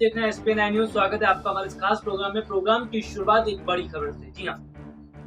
देख रहे हैं SPN न्यूज। स्वागत है आपका हमारे इस खास प्रोग्राम में। प्रोग्राम की शुरुआत एक बड़ी खबर से। जी हाँ,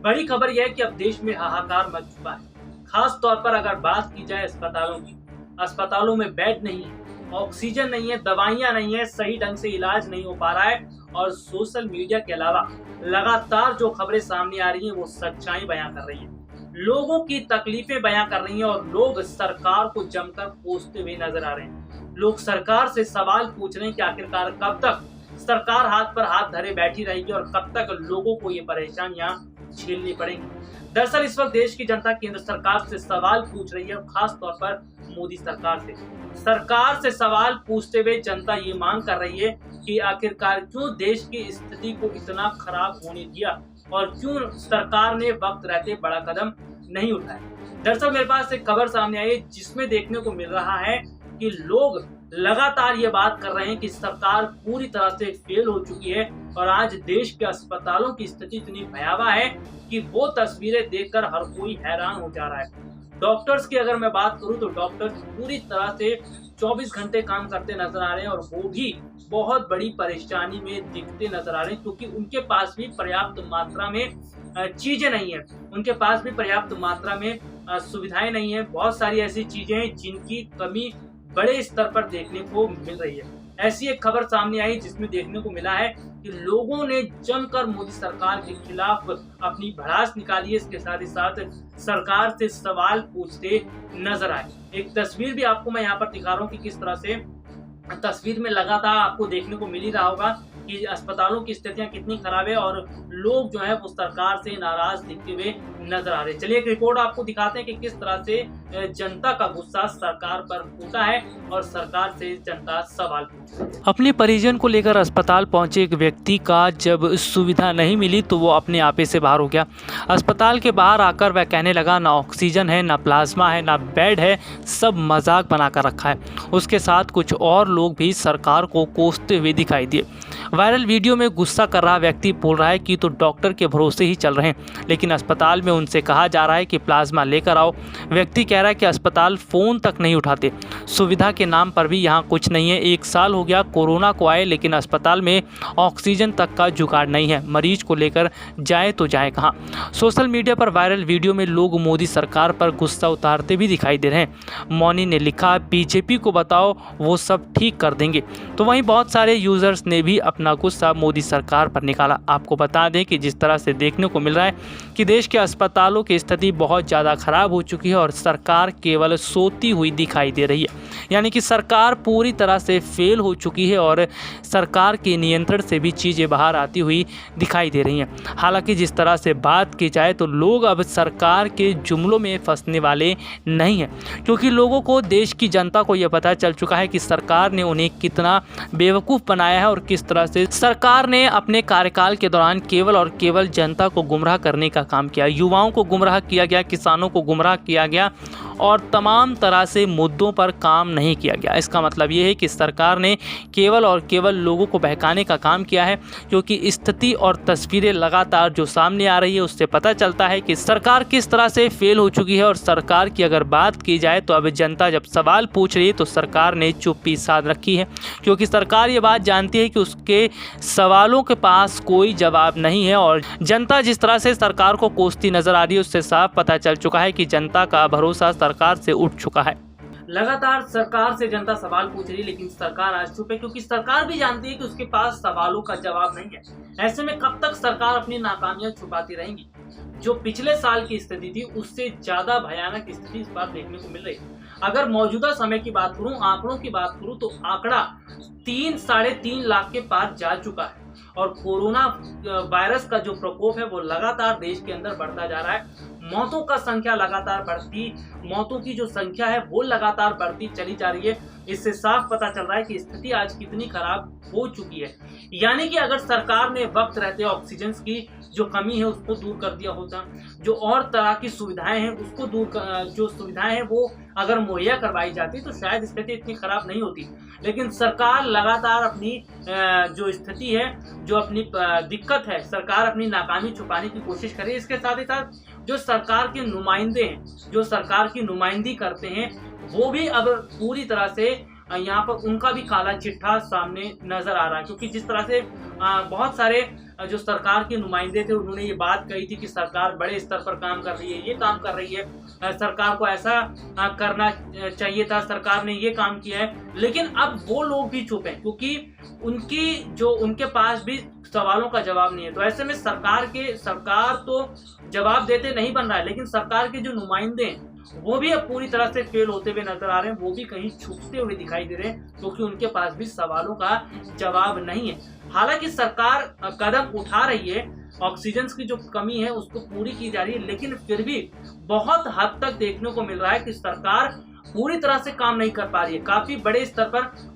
बड़ी खबर यह है कि अब देश में हाहाकार मच चुका है। खास तौर पर अगर बात की जाए अस्पतालों की, अस्पतालों में बेड नहीं है, ऑक्सीजन नहीं है, दवाइयां नहीं है, सही ढंग से इलाज नहीं हो पा रहा है और सोशल मीडिया के अलावा लगातार जो खबरें सामने आ रही हैं वो सच्चाई बयां कर रही है, लोगों की तकलीफें बयां कर रही हैं और लोग सरकार को जमकर कोसते हुए नजर आ रहे हैं। लोग सरकार से सवाल पूछ रहे हैं कि आखिरकार कब तक सरकार हाथ पर हाथ धरे बैठी रहेगी और कब तक लोगों को ये परेशानियां झेलनी पड़ेंगी। दरअसल इस वक्त देश की जनता केंद्र सरकार से सवाल पूछ रही है, खास तौर पर मोदी सरकार से सवाल पूछते हुए जनता ये मांग कर रही है कि आखिरकार क्यों देश की स्थिति को इतना खराब होने दिया और क्यों सरकार ने वक्त रहते बड़ा कदम नहीं उठाया। दरअसल मेरे पास एक खबर सामने आई है जिसमें देखने को मिल रहा है कि लोग लगातार ये बात कर रहे हैं कि सरकार पूरी तरह से फेल हो चुकी है और आज देश के अस्पतालों की स्थिति इतनी भयावह है कि वो तस्वीरें देखकर हर कोई हैरान हो जा रहा है। डॉक्टर्स की अगर मैं बात करूं तो डॉक्टर्स पूरी तरह से 24 घंटे काम करते नजर आ रहे हैं और वो भी बहुत बड़ी परेशानी में दिखते नजर आ रहे हैं, क्योंकि उनके पास भी पर्याप्त मात्रा में चीजें नहीं है, उनके पास भी पर्याप्त मात्रा में सुविधाएं नहीं है। बहुत सारी ऐसी चीजें हैं जिनकी कमी बड़े स्तर पर देखने को मिल रही है। ऐसी एक खबर सामने आई जिसमें देखने को मिला है कि लोगों ने जमकर मोदी सरकार के खिलाफ अपनी भड़ास निकाली है। इसके साथ ही साथ सरकार से सवाल पूछते नजर आए। एक तस्वीर भी आपको मैं यहाँ पर दिखा रहा हूँ कि किस तरह से तस्वीर में लगातार आपको देखने को मिल ही रहा होगा कि अस्पतालों की स्थितियां कितनी खराब है और लोग जो है वो सरकार से नाराज दिखते हुए नजर आ रहे हैं। चलिए एक रिपोर्ट आपको दिखाते हैं कि किस तरह से जनता का गुस्सा सरकार पर फूटा है और सरकार से जनता सवाल पूछ रही है। अपने परिजन को लेकर अस्पताल पहुंचे एक व्यक्ति का जब सुविधा नहीं मिली तो वो अपने आपे से बाहर हो गया। अस्पताल के बाहर आकर वह कहने लगा ना ऑक्सीजन है, ना प्लाज्मा है, ना बेड है, सब मजाक बनाकर रखा है। उसके साथ कुछ और लोग भी सरकार को कोसते हुए दिखाई दिए। वायरल वीडियो में गुस्सा कर रहा व्यक्ति बोल रहा है कि तो डॉक्टर के भरोसे ही चल रहे हैं, लेकिन अस्पताल में उनसे कहा जा रहा है कि प्लाज्मा लेकर आओ। व्यक्ति कह रहा है कि अस्पताल फ़ोन तक नहीं उठाते, सुविधा के नाम पर भी यहाँ कुछ नहीं है। 1 साल हो गया कोरोना को आए, लेकिन अस्पताल में ऑक्सीजन तक का जुगाड़ नहीं है। मरीज को लेकर जाए तो जाए कहाँ। सोशल मीडिया पर वायरल वीडियो में लोग मोदी सरकार पर गुस्सा उतारते भी दिखाई दे रहे हैं। मौनी ने लिखा, बीजेपी को बताओ वो सब ठीक कर देंगे। तो वहीं बहुत सारे यूजर्स ने भी अपना गुस्सा मोदी सरकार पर निकाला। आपको बता दें कि जिस तरह से देखने को मिल रहा है कि देश के अस्पतालों की स्थिति बहुत ज़्यादा खराब हो चुकी है और सरकार केवल सोती हुई दिखाई दे रही है, यानी कि सरकार पूरी तरह से फेल हो चुकी है और सरकार के नियंत्रण से भी चीज़ें बाहर आती हुई दिखाई दे रही हैं। हालांकि जिस तरह से बात की जाए तो लोग अब सरकार के जुमलों में फंसने वाले नहीं हैं, क्योंकि लोगों को, देश की जनता को यह पता चल चुका है कि सरकार ने उन्हें कितना बेवकूफ़ बनाया है और किस तरह से सरकार ने अपने कार्यकाल के दौरान केवल और केवल जनता को गुमराह करने का काम किया। युवाओं को गुमराह किया गया, किसानों को गुमराह किया गया और तमाम तरह से मुद्दों पर काम नहीं किया गया। इसका मतलब ये है कि सरकार ने केवल और केवल लोगों को बहकाने का काम किया है, क्योंकि स्थिति और तस्वीरें लगातार जो सामने आ रही है उससे पता चलता है कि सरकार किस तरह से फेल हो चुकी है। और सरकार की अगर बात की जाए तो अब जनता जब सवाल पूछ रही है तो सरकार ने चुप्पी साध रखी है, क्योंकि सरकार ये बात जानती है कि उसके सवालों के पास कोई जवाब नहीं है। और जनता जिस तरह से सरकार को कोसती नजर आ रही है उससे साफ पता चल चुका है कि जनता का भरोसा सरकार से उठ चुका है। लगातार सरकार से जनता सवाल पूछ रही है, लेकिन सरकार आज चुप है, क्योंकि सरकार भी जानती है कि उसके पास सवालों का जवाब नहीं है। ऐसे में कब तक सरकार अपनी नाकामियां छुपाती रहेंगी। जो पिछले साल की स्थिति थी उससे ज्यादा भयानक स्थिति इस बार देखने को मिल रही है। अगर मौजूदा समय की बात करूं, आंकड़ों की बात करूं तो आंकड़ा 3-3.5 लाख के पार जा चुका है और कोरोना वायरस का जो प्रकोप है वो लगातार देश के अंदर बढ़ता जा रहा है। मौतों का संख्या लगातार मौतों की जो संख्या है वो लगातार बढ़ती चली जा रही है। इससे साफ पता चल रहा है कि स्थिति आज कितनी खराब हो चुकी है। यानी कि अगर सरकार ने वक्त रहते ऑक्सीजन की जो कमी है उसको दूर कर दिया होता, जो और तरह की सुविधाएं हैं उसको जो सुविधाएं हैं वो अगर मुहैया करवाई जाती तो शायद स्थिति इतनी खराब नहीं होती। लेकिन सरकार लगातार अपनी जो स्थिति है, जो अपनी दिक्कत है, सरकार अपनी नाकामी छुपाने की कोशिश कर रही है। इसके साथ ही साथ जो सरकार के नुमाइंदे हैं, जो सरकार की नुमाइंदगी करते हैं, वो भी अब पूरी तरह से यहाँ पर उनका भी काला चिट्ठा सामने नजर आ रहा है, क्योंकि जिस तरह से बहुत सारे जो सरकार के नुमाइंदे थे उन्होंने ये बात कही थी कि सरकार बड़े स्तर पर काम कर रही है, ये काम कर रही है, सरकार को ऐसा करना चाहिए था, सरकार ने ये काम किया है। लेकिन अब वो लोग भी चुप हैं, क्योंकि उनके पास भी सवालों का जवाब नहीं है। तो ऐसे में सरकार तो जवाब देते नहीं बन रहा है, लेकिन सरकार के जो नुमाइंदे हैं वो भी अब पूरी तरह से फेल होते हुए नजर आ रहे हैं, वो भी कहीं छुपते हुए दिखाई दे रहे हैं, क्योंकि उनके पास भी सवालों का जवाब नहीं है। हालांकि सरकार कदम उठा रही है, ऑक्सीजन की जो कमी है उसको पूरी की जा रही है, लेकिन फिर भी बहुत हद तक देखने को मिल रहा है कि सरकार पूरी तरह से काम नहीं कर पा रही है। काफी बड़े स्तर पर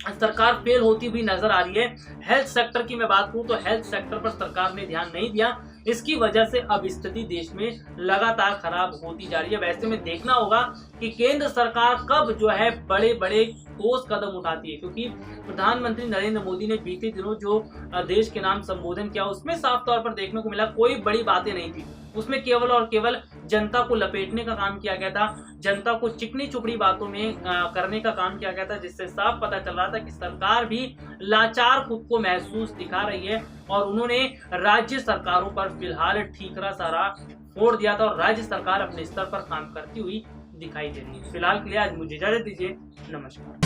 सरकार फेल होती हुई नजर आ रही है। हेल्थ सेक्टर की मैं बात करूं तो हेल्थ सेक्टर पर सरकार ने ध्यान नहीं दिया, इसकी वजह से अब स्थिति देश में लगातार खराब होती जा रही है। वैसे में देखना होगा कि केंद्र सरकार कब जो है बड़े बड़े ठोस कदम उठाती है, क्योंकि प्रधानमंत्री नरेंद्र मोदी ने बीते दिनों जो देश के नाम संबोधन किया उसमें साफ तौर पर देखने को मिला कोई बड़ी बातें नहीं थी, उसमें केवल और केवल जनता को लपेटने का काम किया गया था, जनता को चिकनी चुपड़ी बातों में करने का काम किया गया था, जिससे साफ पता चल रहा था कि सरकार भी लाचार खुद को महसूस दिखा रही है। और उन्होंने राज्य सरकारों पर फिलहाल ठीकरा सारा फोड़ दिया था और राज्य सरकार अपने स्तर पर काम करती हुई दिखाई दे रही है। फिलहाल के लिए आज मुझे इजाजत दीजिए, नमस्कार।